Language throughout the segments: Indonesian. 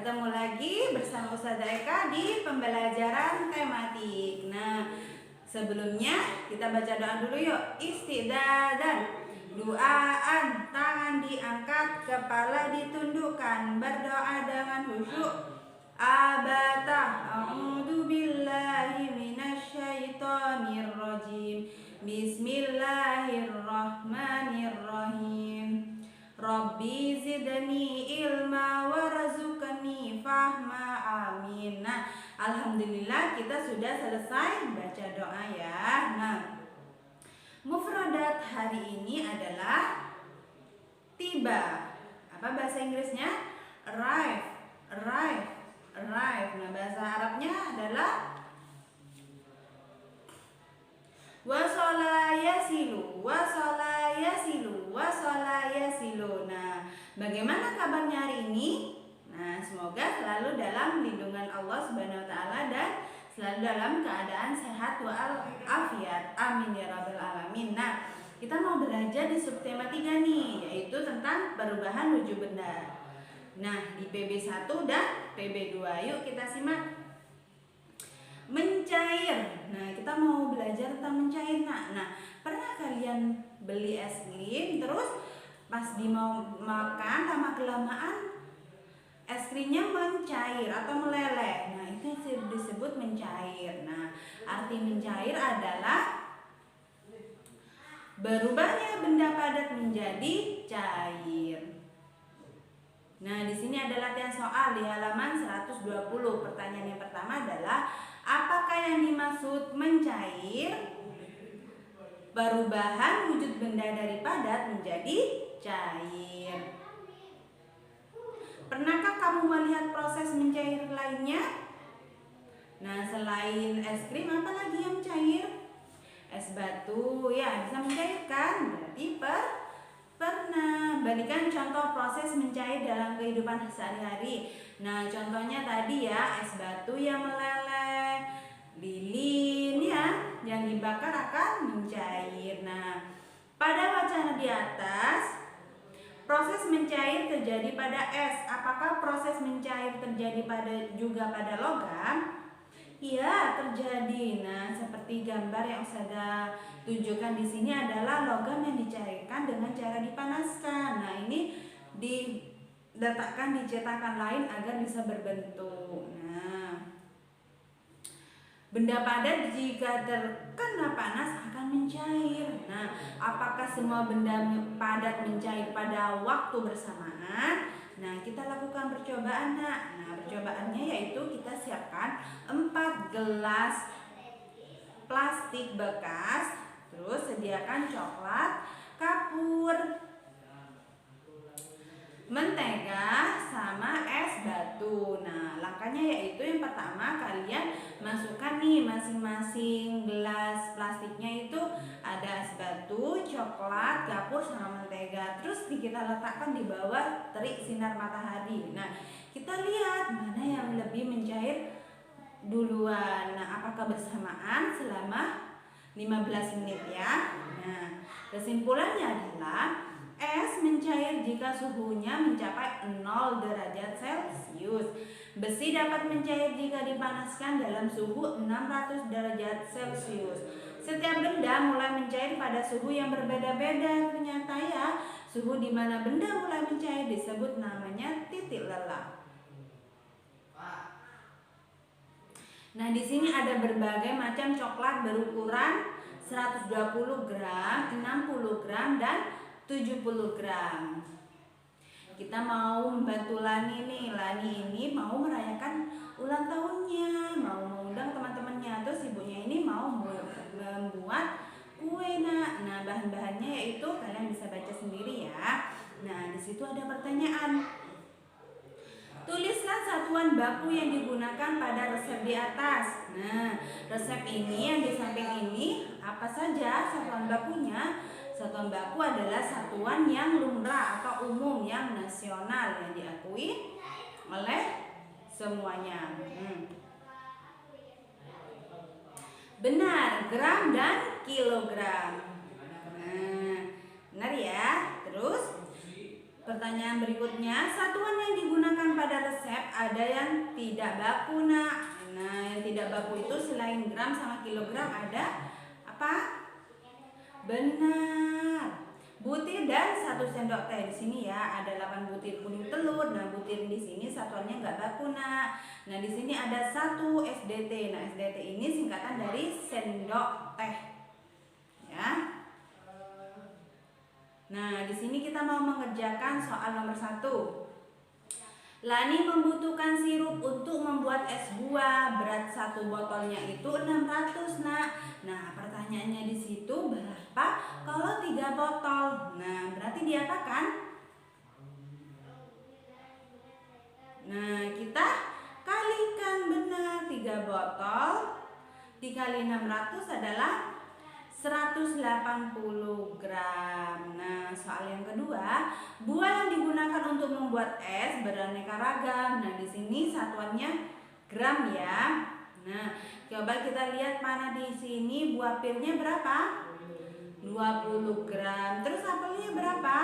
ketemu lagi bersama Ustazah Eka di pembelajaran tematik. Nah, sebelumnya kita baca doa dulu yuk. Istidadan, doaan, tangan diangkat, kepala ditundukkan, berdoa dengan khusyuk. Abatah, a'udzu billahi minasyaitonir rajim. Bismillahirrahmanirrahim. Rabbi zidni ilma warzuqni fahma, amin. Nah, alhamdulillah kita sudah selesai baca doa ya. Nah, mufradat hari ini adalah tiba. Apa bahasa Inggrisnya? Arrive, arrive, arrive. Nah, bahasa Arabnya adalah wasala yasilu, wasala yasilu, wasala yasilu. Nah, bagaimana kabarnya hari ini? Nah, semoga selalu dalam lindungan Allah Subhanahu wa taala dan selalu dalam keadaan sehat walafiat. Amin ya rabbal alamin. Nah, kita mau belajar di subtema 3 nih, yaitu tentang perubahan wujud benda. Nah, di PB1 dan PB2 yuk kita simak. Mencair. Nah, kita mau belajar tentang mencair. Nah, pernah kalian beli es krim terus pas mau makan lama kelamaan es krimnya mencair atau meleleh. Nah, itu disebut mencair. Nah, arti mencair adalah berubahnya benda padat menjadi cair. Nah, di sini ada latihan soal di halaman 120. Pertanyaan yang pertama adalah apakah yang dimaksud mencair? Perubahan wujud benda dari padat menjadi cair. Pernahkah kamu melihat proses mencair lainnya? Nah, selain es krim apa lagi yang cair? Es batu ya bisa mencairkan. Berarti pernah. Berikan contoh proses mencair dalam kehidupan sehari-hari. Nah, contohnya tadi ya, es batu yang meleleh, lilin ya, yang dibakar akan mencair. Nah, pada wacana di atas, proses mencair terjadi pada es. Apakah proses mencair terjadi juga pada logam? Iya, terjadi. Nah, seperti gambar yang saya tunjukkan di sini adalah logam yang dicairkan dengan cara dipanaskan. Nah, ini diletakkan di cetakan lain agar bisa berbentuk. Nah, benda padat jika terkena panas akan mencair. Nah, apakah semua benda padat mencair pada waktu bersamaan? Nah, kita lakukan percobaan. Nah, percobaannya yaitu kita siapkan 4 gelas plastik bekas, terus sediakan coklat, kapur, mentega, sama es batu. Nah, langkahnya yaitu yang pertama kalian masukkan nih masing-masing gelas plastiknya itu ada es batu, coklat, kapur, sama mentega. Terus kita letakkan di bawah terik sinar matahari. Nah, kita lihat mana yang lebih mencair duluan. Nah, apakah bersamaan selama 15 menit ya? Nah, kesimpulannya adalah es mencair jika suhunya mencapai 0 derajat Celcius. Besi dapat mencair jika dipanaskan dalam suhu 600 derajat Celcius. Setiap benda mulai mencair pada suhu yang berbeda-beda. Ternyata ya, suhu di mana benda mulai mencair disebut namanya titik lelah. Nah, di sini ada berbagai macam coklat berukuran 120 gram, 60 gram, dan 70 gram. Kita mau membantu Lani nih. Lani ini mau merayakan ulang tahunnya, mau mengundang teman-temannya. Terus ibunya ini mau membuat kue. Nah, bahan-bahannya yaitu kalian bisa baca sendiri ya. Nah, di situ ada pertanyaan. Tulislah satuan baku yang digunakan pada resep di atas. Nah, resep ini yang di samping ini apa saja satuan bakunya? Satuan baku adalah satuan yang lumrah atau umum, yang nasional, yang diakui oleh semuanya. Benar, gram dan kilogram. Nah, benar ya. Terus Pertanyaan berikutnya, satuan yang digunakan pada resep ada yang tidak baku, Nak. Nah, yang tidak baku itu selain gram sama kilogram ada apa? Benar. Butir dan 1 sendok teh. Di sini ya ada 8 butir kuning telur. Nah, butir di sini satuannya nggak baku, Nak. Nah, di sini ada 1 SDT. Nah, SDT ini singkatan dari sendok teh. Ya. Nah, di sini kita mau mengerjakan soal nomor 1. Lani membutuhkan sirup untuk membuat es buah. Berat 1 botolnya itu 600, Nak. Nah, pertanyaannya di situ berapa kalau 3 botol? Nah, berarti diapakan? Nah, kita kalikan, benar. 3 botol dikali 600 adalah 180 gram. Nah, soal yang kedua, buah yang digunakan untuk membuat es beraneka ragam. Nah, di sini satuannya gram ya. Nah, coba kita lihat mana di sini buah pirnya berapa? 20 gram. Terus apelnya berapa?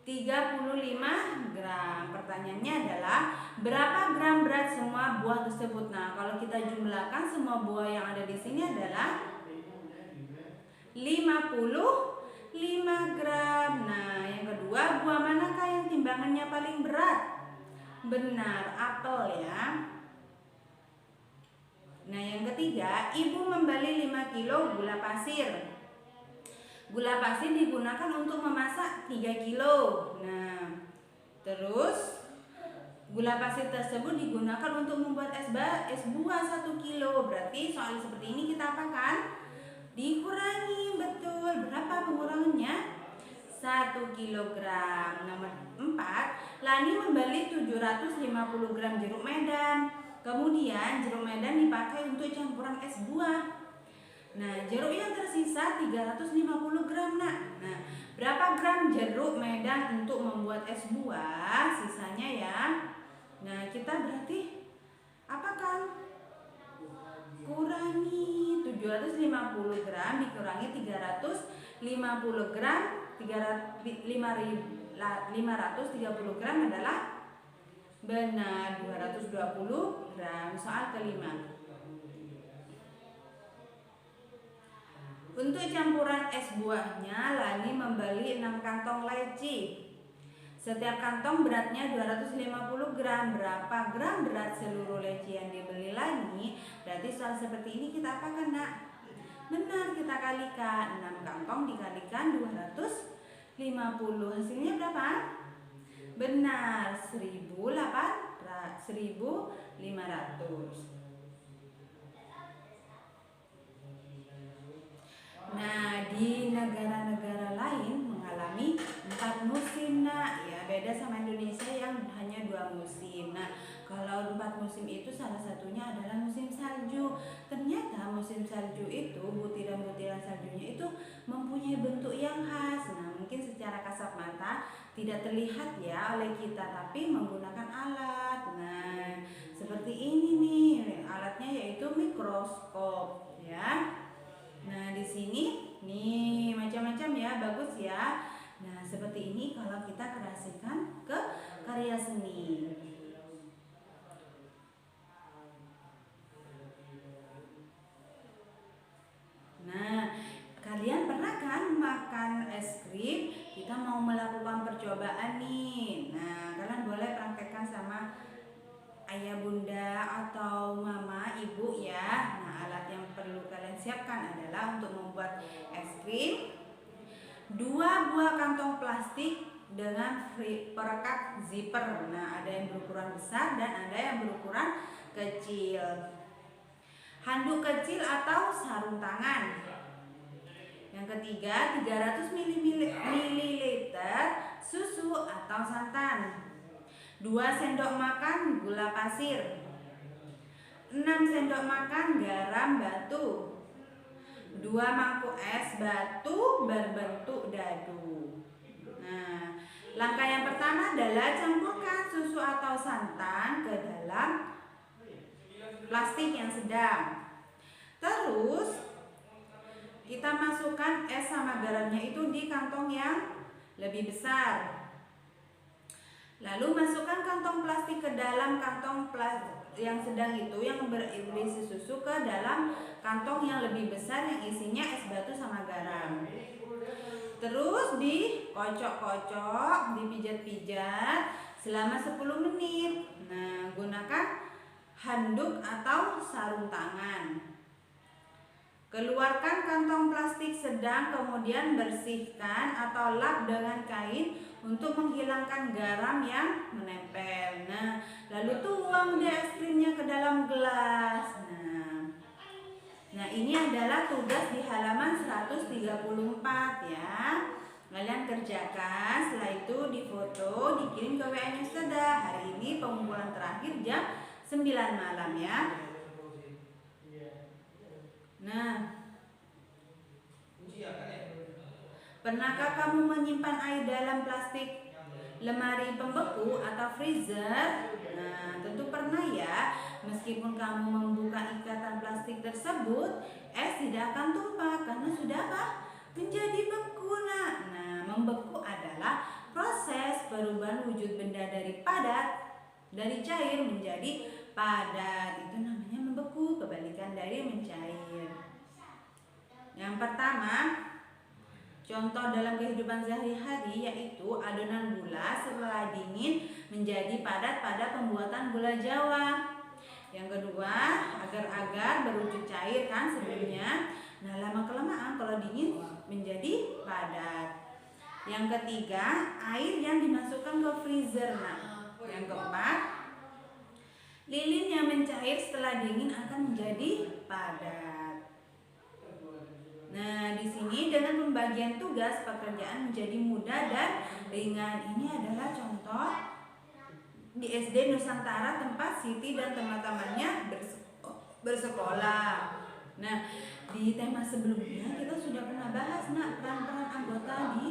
35 gram. Pertanyaannya adalah berapa gram berat semua buah tersebut? Nah, kalau kita jumlahkan semua buah yang ada di sini adalah 55 gram. Nah, yang kedua, buah manakah yang timbangannya paling berat? Benar, apel ya. Nah, yang ketiga, ibu membeli 5 kilo gula pasir. Gula pasir digunakan untuk memasak 3 kilo. Nah, terus gula pasir tersebut digunakan untuk membuat es buah 1 kilo. Berarti soal seperti ini kita apakan? Dikurangi, betul. Berapa pengurangannya? 1 kilogram. Nomor 4, Lani membeli 750 gram jeruk medan. Kemudian jeruk medan dipakai untuk campuran es buah. Nah, jeruk yang tersisa 350 gram, Nak. Nah, berapa gram jeruk medan untuk membuat es buah? Sisanya ya. Nah, kita berarti apakan? Kurangi 750 gram dikurangi 350 gram 530 gram adalah benar 220 gram. Soal kelima, untuk campuran es buahnya Lani membeli 6 kantong leci. Setiap kantong beratnya 250 gram. Berapa gram berat seluruh leci yang dibeli Lani? Berarti soal seperti ini kita apakan, Nak? Benar, kita kalikan. 6 kantong dikalikan 250. Hasilnya berapa? Benar, 1.500. Nah, di negara-negara lain mengalami 4 musim, Nak. Ya, beda sama Indonesia yang hanya 2 musim. Nah, kalau 4 musim itu salah satunya adalah musim salju. Ternyata musim salju itu butiran-butiran saljunya itu mempunyai bentuk yang khas. Nah, mungkin secara kasat mata tidak terlihat ya oleh kita, tapi menggunakan alat. Nah, seperti ini nih, alatnya yaitu mikroskop ya. Nah, di sini nih macam-macam ya, bagus ya. Nah, seperti ini kalau kita kreasikan ke karya seni. Nah, kalian pernah kan makan es krim? Kita mau melakukan percobaan nih. Nah, kalian boleh praktekkan sama ayah bunda atau mama ibu ya. Nah, alat yang perlu kalian siapkan adalah untuk membuat es krim 2 buah kantong plastik dengan perekat zipper. Nah, ada yang berukuran besar dan ada yang berukuran kecil. Handuk kecil atau sarung tangan. Yang ketiga, 300 ml susu atau santan. 2 sendok makan gula pasir, 6 sendok makan garam batu, 2 mangkuk es batu berbentuk dadu. Nah, langkah yang pertama adalah campurkan susu atau santan ke dalam plastik yang sedang. Terus kita masukkan es sama garamnya itu di kantong yang lebih besar. Lalu masukkan kantong plastik ke dalam kantong plastik yang sedang itu yang berisi susu ke dalam kantong yang lebih besar yang isinya es batu sama garam. Terus dikocok-kocok, dipijat-pijat selama 10 menit. Nah, gunakan handuk atau sarung tangan. Keluarkan kantong plastik sedang, kemudian bersihkan atau lap dengan kain untuk menghilangkan garam yang menempel. Nah, lalu tuang deh es krimnya ke dalam gelas. Nah, ini adalah tugas di halaman 134 ya. Kalian kerjakan, setelah itu difoto, dikirim ke WA-nya Seda. Hari ini pengumpulan terakhir jam 9 malam ya. Nah, pernahkah kamu menyimpan air dalam plastik lemari pembeku atau freezer? Nah, tentu pernah ya. Meskipun kamu membuka ikatan plastik tersebut, es tidak akan tumpah karena sudah apa? Menjadi beku. Nah, membeku adalah proses perubahan wujud benda dari padat, dari cair menjadi padat. Itu namanya membeku, kebalikan dari mencair. Yang pertama, contoh dalam kehidupan sehari-hari yaitu adonan gula setelah dingin menjadi padat pada pembuatan gula Jawa. Yang kedua, agar-agar berwujud cair kan sebelumnya. Nah, lama-kelamaan kalau dingin menjadi padat. Yang ketiga, air yang dimasukkan ke freezer. Nah, yang keempat, lilin yang mencair setelah dingin akan menjadi padat. Nah, di sini dengan pembagian tugas pekerjaan menjadi mudah dan ringan. Ini adalah contoh di SD Nusantara tempat Siti dan teman-temannya bersekolah. Nah, di tema sebelumnya kita sudah pernah bahas peran-peran anggota di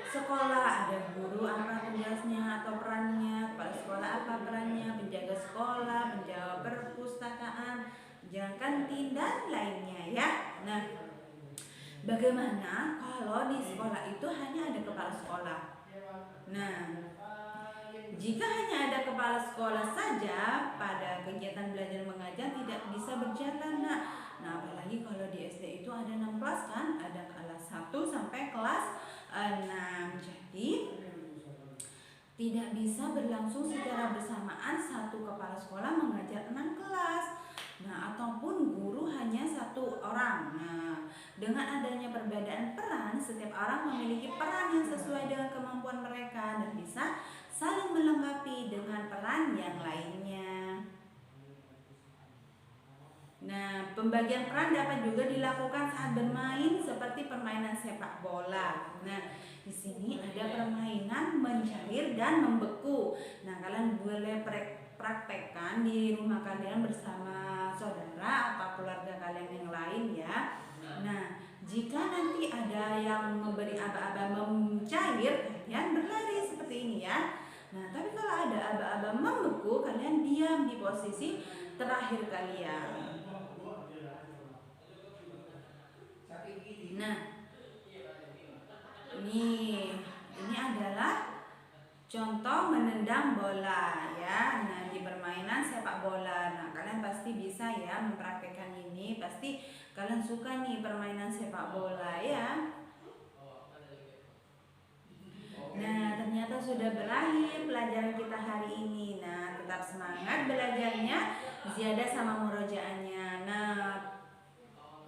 sekolah. Ada guru apa tugasnya atau perannya, kepala sekolah apa perannya, penjaga sekolah, penjaga perpustakaan, penjaga kantin dan lainnya ya. Nah, bagaimana kalau di sekolah itu hanya ada kepala sekolah? Nah, jika hanya ada kepala sekolah saja, pada kegiatan belajar mengajar tidak bisa berjalan. Nah, apalagi kalau di SD itu ada 6 kelas kan, ada kelas 1 sampai kelas 6. Jadi tidak bisa berlangsung secara bersamaan satu kepala sekolah mengajar 6 kelas. Nah, ataupun guru hanya 1 orang. Nah, dengan adanya perbedaan peran, setiap orang memiliki peran yang sesuai dengan kemampuan mereka dan bisa saling melengkapi dengan peran yang lainnya. Nah, pembagian peran dapat juga dilakukan saat bermain seperti permainan sepak bola. Nah, di sini ada permainan mencair dan membeku. Nah, kalian boleh praktekkan di rumah kalian bersama saudara atau keluarga kalian yang lain ya. Nah, jika nanti ada yang memberi aba-aba mencair, kalian berlari seperti ini ya. Nah, tapi kalau ada aba-aba membeku, kalian diam di posisi terakhir kalian. Nah, ini adalah contoh menendang bola ya. Nah, di permainan sepak bola. Nah, kalian pasti bisa ya mempraktekkan ini. Pasti kalian suka nih permainan sepak bola ya. Nah, ternyata sudah berakhir pelajaran kita hari ini. Nah, tetap semangat belajarnya, ziyadah sama murojaahnya. Nah,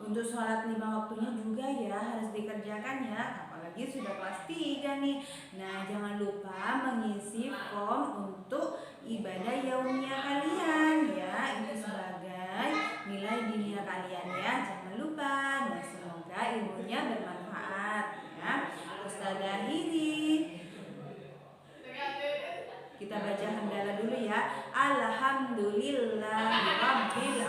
untuk sholat 5 waktunya juga ya harus dikerjakan ya. Apalagi sudah kelas 3 nih. Nah, jangan lupa mengisi form untuk ibadah yaumiyah kalian ya. Itu sebagai nilai diniyah kalian ya. Jangan lupa. Nah, semoga ilmunya bermanfaat ya. Ustazah akhiri. Kita baca hamdalah dulu ya. Alhamdulillahirabbil